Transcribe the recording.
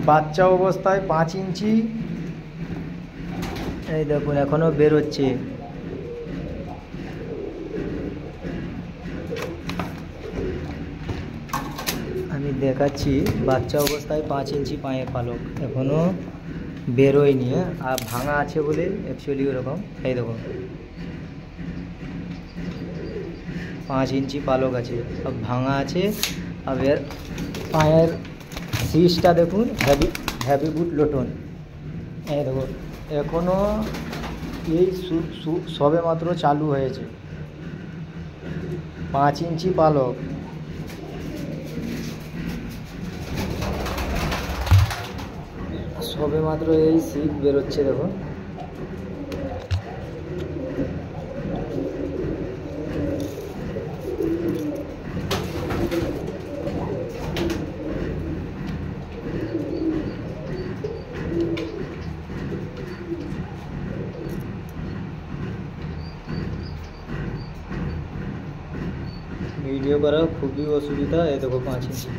বাচ্চা অবস্থায় 5 ইঞ্চি। এই দেখুন এখনো বেরোচ্ছে। আমি দেখাচ্ছি, বাচ্চা অবস্থায় 5 ইঞ্চি পায়ের পালক এখনো বেরোয়নি, আর ভাঙা আছে বলে অ্যাকচুয়ালি ওরকম। এই দেখুন 5 ইঞ্চি পালক আছে, সব ভাঙা আছে। আর এর পায়ের সিজটা দেখুন, হেভি বুট লোটন। এই দেখুন এখনো এই সবে মাত্র চালু হয়েছে। 5 ইঞ্চি পালক, সবে মাত্র এই শীত বেরোচ্ছে দেখুন। ভিডিও করা খুবই অসুবিধা। এই দেখো 5 ইঞ্চি।